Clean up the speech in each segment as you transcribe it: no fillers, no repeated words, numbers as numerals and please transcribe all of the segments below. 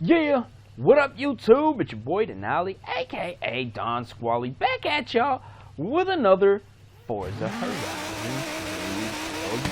Yeah, what up YouTube? It's your boy Denali, aka Don Squally, back at y'all with another Forza Horizon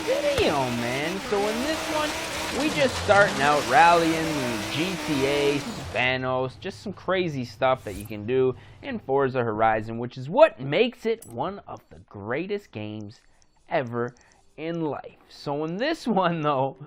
video, man. So in this one, we just starting out rallying the GTA, Spanos, just some crazy stuff that you can do in Forza Horizon, which is what makes it one of the greatest games ever in life. So in this one though,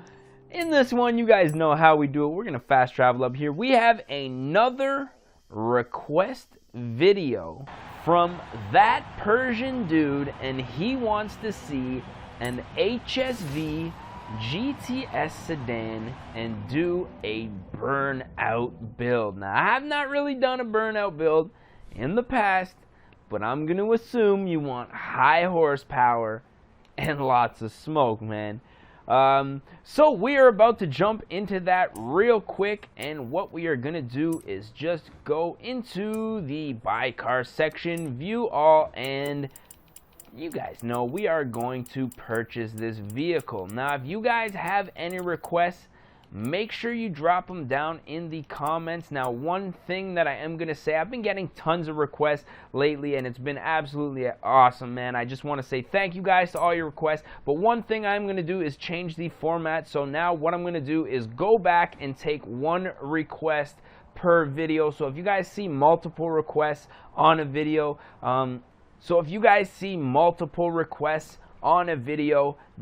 you guys know how we do it. We're going to fast travel up here. We have another request video from that Persian dude, and he wants to see an HSV GTS sedan and do a Burnout build. Now, I have not really done a Burnout build in the past, but I'm going to assume you want high horsepower and lots of smoke, man. So we are about to jump into that real quick, and what we are gonna do is just go into the buy car section, view all, and you guys know we are going to purchase this vehicle. Now if you guys have any requests, make sure you drop them down in the comments. Now one thing that I am going to say, I've been getting tons of requests lately and it's been absolutely awesome, man. I just want to say thank you guys to all your requests, but one thing I'm going to do is change the format. So now what I'm going to do is go back and take one request per video. So if you guys see multiple requests on a video,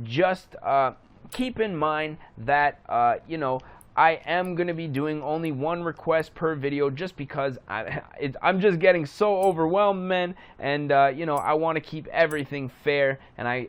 just keep in mind that I am going to be doing only one request per video, just because I'm just getting so overwhelmed, man, and I want to keep everything fair. And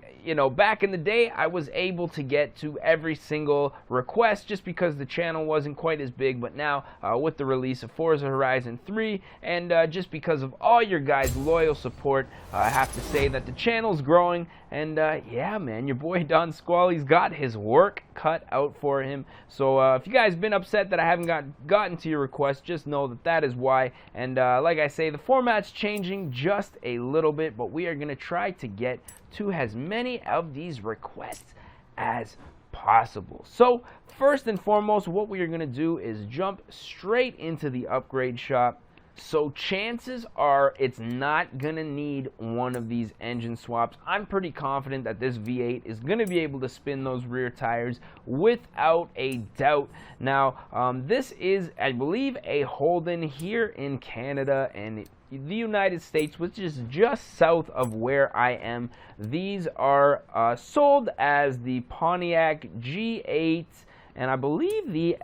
back in the day I was able to get to every single request just because the channel wasn't quite as big, but now with the release of Forza Horizon 3 and just because of all your guys' loyal support, I have to say that the channel's growing. And yeah, man, your boy Don Squally's got his work cut out for him. So if you guys been upset that I haven't gotten to your request, just know that is why. And like I say, the format's changing just a little bit, but we are going to try to get to as many of these requests as possible. So first and foremost, what we are going to do is jump straight into the upgrade shop. So chances are it's not going to need one of these engine swaps. I'm pretty confident that this V8 is going to be able to spin those rear tires without a doubt. Now, this is, I believe, a Holden here in Canada and the United States, which is just south of where I am. These are sold as the Pontiac G8, and I believe the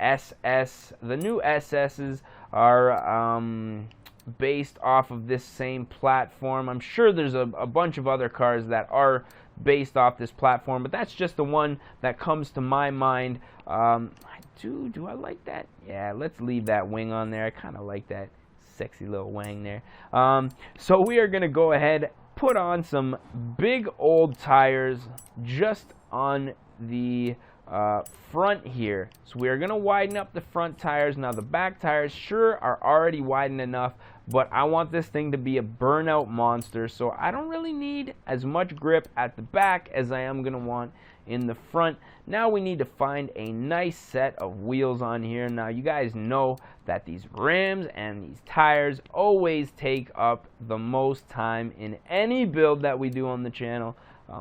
new SS's are based off of this same platform. I'm sure there's a bunch of other cars that are based off this platform, but that's just the one that comes to my mind. Do I like that? Yeah, let's leave that wing on there. I kind of like that sexy little wang there. So we are going to go ahead, put on some big old tires just on the front here. So we are going to widen up the front tires. Now the back tires sure are already widened enough, but I want this thing to be a burnout monster, so I don't really need as much grip at the back as I am going to want in the front. Now we need to find a nice set of wheels on here. Now you guys know that these rims and these tires always take up the most time in any build that we do on the channel.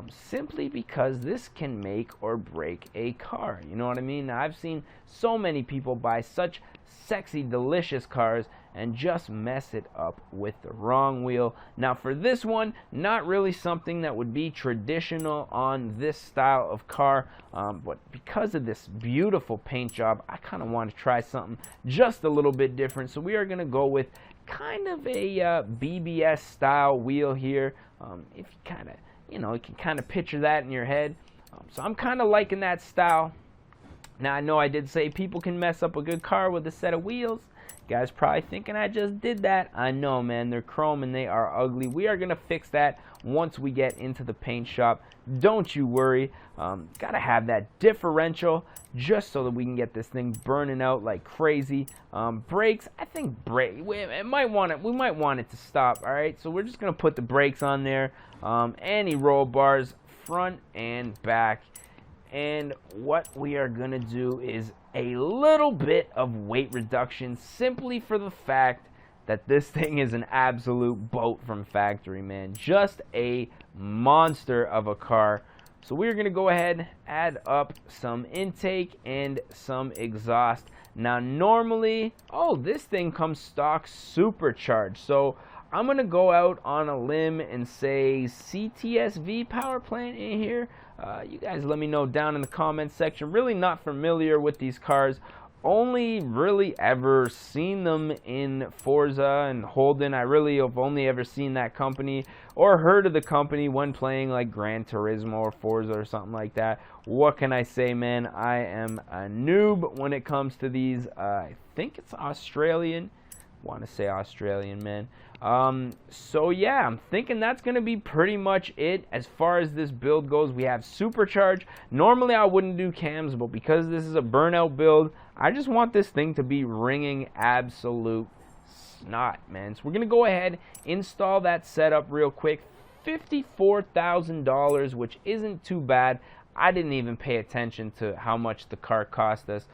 Simply because this can make or break a car. You know what I mean? Now, I've seen so many people buy such sexy, delicious cars and just mess it up with the wrong wheel. Now, for this one, not really something that would be traditional on this style of car, but because of this beautiful paint job, I kind of want to try something just a little bit different. So we are going to go with kind of a BBS style wheel here. If you kind of you can kind of picture that in your head. So I'm kind of liking that style. Now, I know I did say people can mess up a good car with a set of wheels. You guys probably thinking I just did that. I know, man. They're chrome and they are ugly. We are going to fix that once we get into the paint shop. Don't you worry. Got to have that differential just so that we can get this thing burning out like crazy. Brakes, I think we might want it to stop. All right, so we're just going to put the brakes on there. Any roll bars, front and back. and what we are gonna do is a little bit of weight reduction, simply for the fact that this thing is an absolute boat from factory, man. Just a monster of a car. So we're gonna go ahead, add up some intake and some exhaust. Now normally, oh, this thing comes stock supercharged, so I'm gonna go out on a limb and say CTSV power plant in here. You guys let me know down in the comments section. Really not familiar with these cars. Only really ever seen them in Forza and Holden. I really have only ever seen that company or heard of the company when playing like Gran Turismo or Forza or something like that. What can I say, man? I am a noob when it comes to these. I think it's Australian. Want to say Australian, man. So yeah, I'm thinking that's gonna be pretty much it as far as this build goes. We have supercharge. Normally I wouldn't do cams, but because this is a burnout build, I just want this thing to be ringing absolute snot, man. So we're gonna go ahead, install that setup real quick. $54,000, which isn't too bad. I didn't even pay attention to how much the car cost us.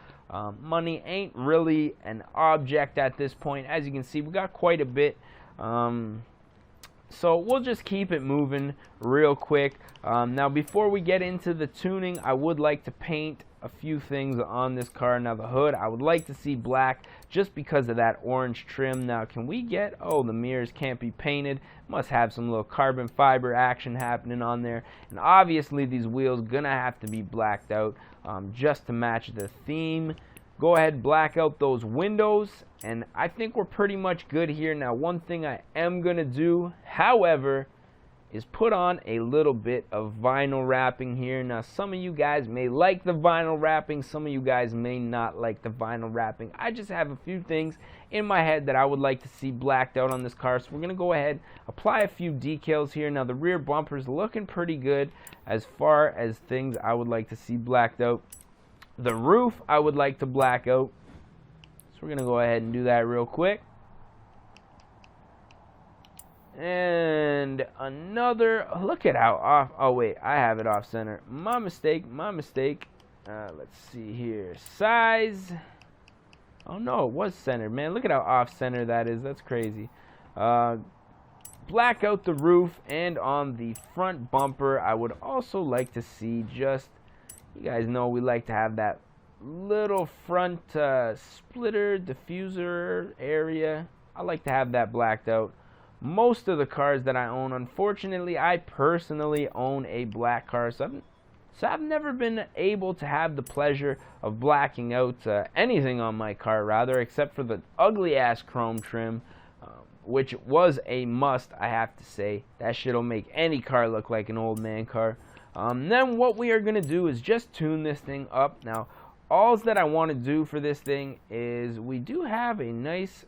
Money ain't really an object at this point. As you can see, we got quite a bit. So we'll just keep it moving real quick. Now before we get into the tuning, I would like to paint a few things on this car. Now the hood, I would like to see black just because of that orange trim. Now can we get, oh, the mirrors can't be painted. Must have some little carbon fiber action happening on there. And obviously these wheels gonna have to be blacked out just to match the theme. Go ahead, black out those windows, and I think we're pretty much good here. Now one thing I am gonna do, however, is put on a little bit of vinyl wrapping here. Now some of you guys may like the vinyl wrapping, some of you guys may not like the vinyl wrapping. I just have a few things in my head that I would like to see blacked out on this car, so we're gonna go ahead, apply a few decals here. Now the rear bumper's looking pretty good as far as things I would like to see blacked out. The roof I would like to black out, so we're gonna go ahead and do that real quick. And another, look at how off, oh wait, I have it off center. My mistake, my mistake. Let's see here, size. Oh no, it was centered, man. Look at how off center that is, that's crazy. Black out the roof, and on the front bumper, I would also like to see just, you guys know we like to have that little front splitter diffuser area. I like to have that blacked out. Most of the cars that I own, unfortunately, I personally own a black car, so I've never been able to have the pleasure of blacking out anything on my car, rather, except for the ugly ass chrome trim, which was a must, I have to say. That shit'll make any car look like an old man car. Then what we are going to do is just tune this thing up. Now, all that I want to do for this thing is we do have a nice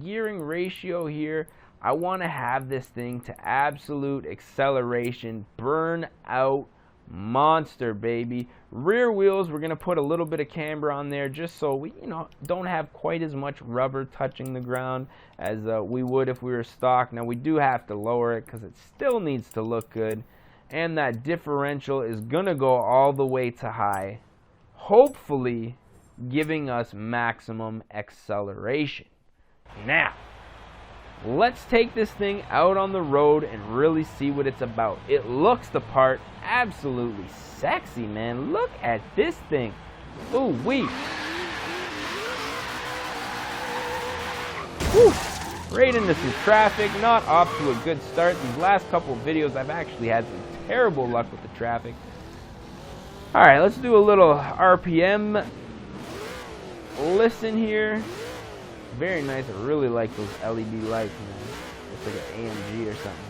gearing ratio here. I want to have this thing to absolute acceleration, burnout monster, baby. Rear wheels, we're going to put a little bit of camber on there just so we, don't have quite as much rubber touching the ground as we would if we were stock. Now, we do have to lower it because it still needs to look good. And that differential is gonna go all the way to high, hopefully giving us maximum acceleration. Now, let's take this thing out on the road and really see what it's about. It looks the part, absolutely sexy, man. Look at this thing. Ooh wee. Woo. Right into some traffic, not off to a good start. These last couple of videos I've actually had some terrible luck with the traffic. Alright, let's do a little RPM listen here. Very nice. I really like those LED lights, man. It's like an AMG or something.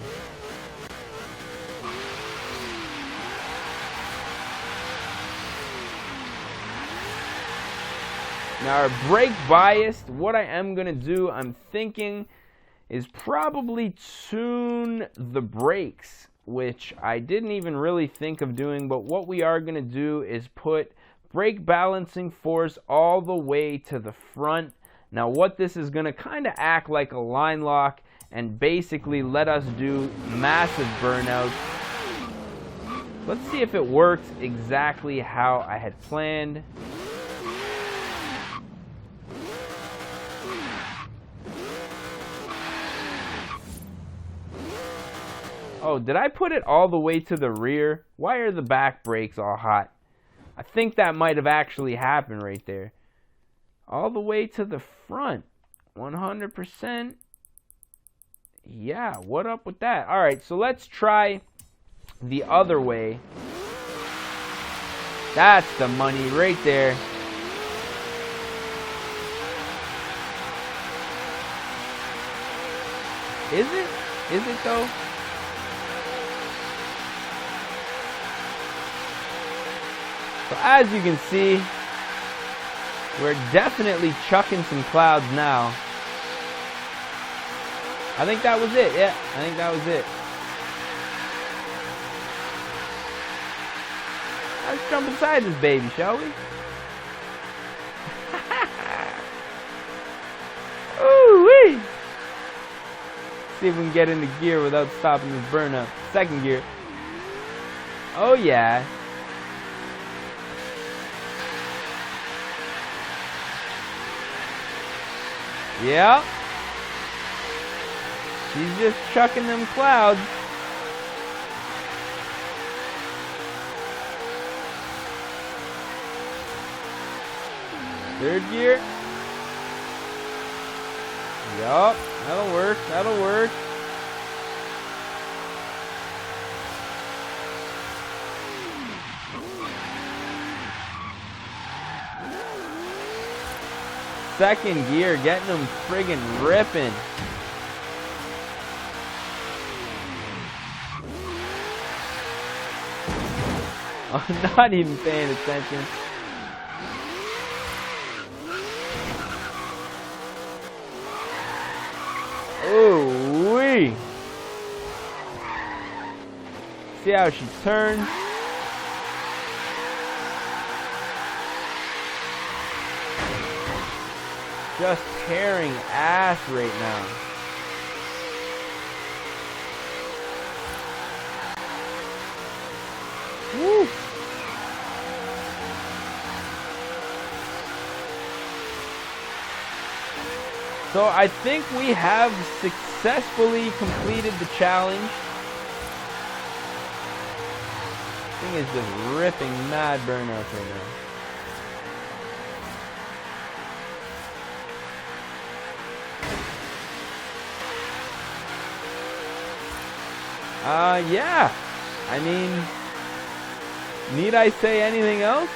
Now our brake bias, what I am going to do, I'm thinking, is probably tune the brakes, which I didn't even really think of doing, but what we are going to do is put brake balancing force all the way to the front. Now what this is going to kind of act like a line lock and basically let us do massive burnouts Let's see if it works exactly how I had planned. Oh, did I put it all the way to the rear? Why are the back brakes all hot? I think that might have actually happened right there. All the way to the front. 100%. Yeah, what up with that? All right, so let's try the other way. That's the money right there. Is it? Is it though? So as you can see, we're definitely chucking some clouds now. I think that was it. Yeah, I think that was it. Let's jump inside this baby, shall we? Ooh-wee! See if we can get into gear without stopping this burnout. Second gear. Oh yeah. Yeah. She's just chucking them clouds. Third gear. Yup, that'll work, that'll work. Second gear, getting them friggin' ripping. I'm not even paying attention. Ooh-wee. See how she turns? Just tearing ass right now. Woo. So I think we have successfully completed the challenge. Thing is just ripping mad burnouts right now. Yeah. I mean, need I say anything else?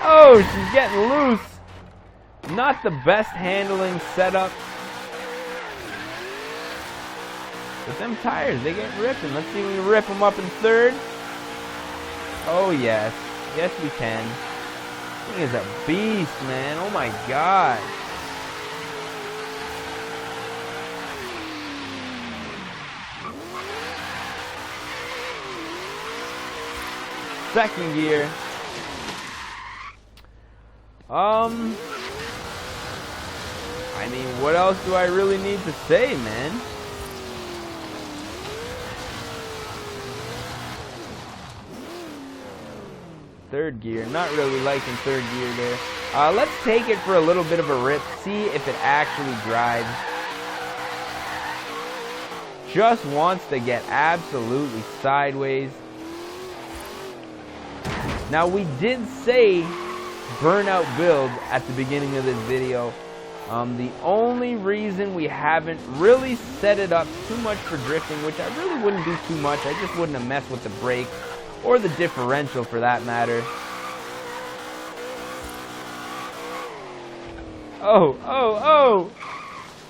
Oh, she's getting loose. Not the best handling setup. But them tires, they get ripping. Let's see if we can rip them up in third. Oh, yes. Yes, we can. This thing is a beast, man. Oh, my God. Second gear. I mean, what else do I really need to say, man? Third gear. Not really liking third gear there. Let's take it for a little bit of a rip. See if it actually drives. Just wants to get absolutely sideways. Now, we did say burnout build at the beginning of this video. The only reason we haven't really set it up too much for drifting, which I really wouldn't do too much, I just wouldn't have messed with the brakes or the differential for that matter. Oh!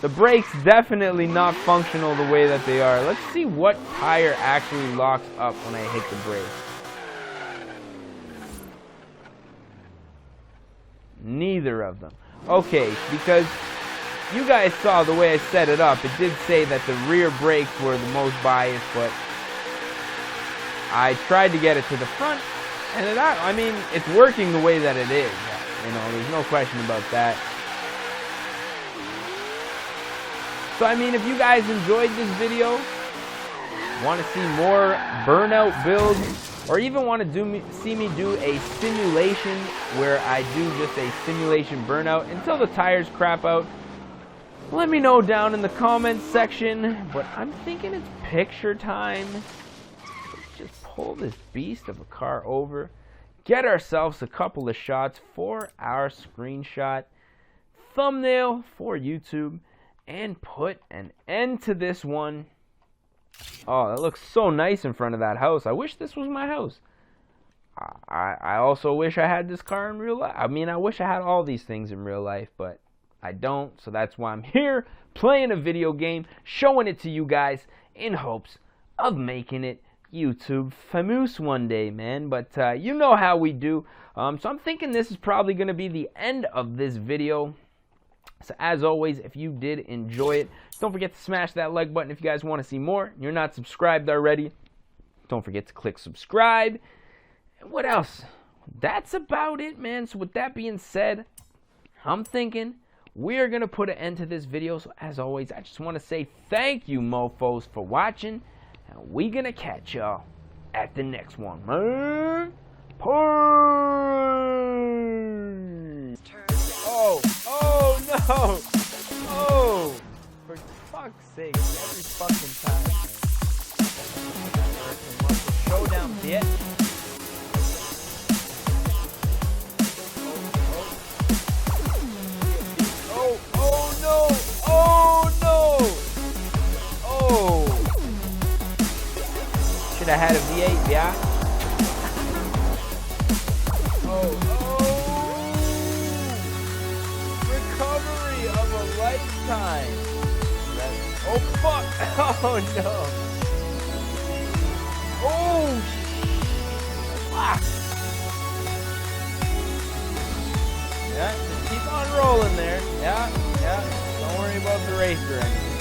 The brakes definitely not functional the way that they are. Let's see what tire actually locks up when I hit the brake. Neither of them. Okay, because you guys saw the way I set it up. It did say that the rear brakes were the most biased, but I tried to get it to the front, and I mean, it's working the way that it is. You know, there's no question about that. So I mean, if you guys enjoyed this video, want to see more burnout builds, or even want to see me do a simulation where I do just a simulation burnout until the tires crap out, let me know down in the comments section. But I'm thinking it's picture time. Let's just pull this beast of a car over, get ourselves a couple of shots for our screenshot thumbnail for YouTube, and put an end to this one. Oh, that looks so nice in front of that house. I wish this was my house. I also wish I had this car in real life. I mean, I wish I had all these things in real life, but I don't. So that's why I'm here playing a video game, showing it to you guys in hopes of making it YouTube famous one day, man. But you know how we do. So I'm thinking this is probably going to be the end of this video. So as always, if you did enjoy it, don't forget to smash that like button if you guys want to see more. You're not subscribed already, don't forget to click subscribe. And what else? That's about it, man. So with that being said, I'm thinking we're going to put an end to this video. So as always, I just want to say thank you, mofos, for watching. And we're going to catch y'all at the next one, man. Peace. Oh no! Oh! For fuck's sake, every fucking time. Showdown, bitch. Oh no! Oh no! Oh! Should have had a V8, yeah? Recovery of a lifetime. Oh fuck! Oh no! Oh! Fuck! Yeah, just keep on rolling there. Yeah. Don't worry about the racer anymore.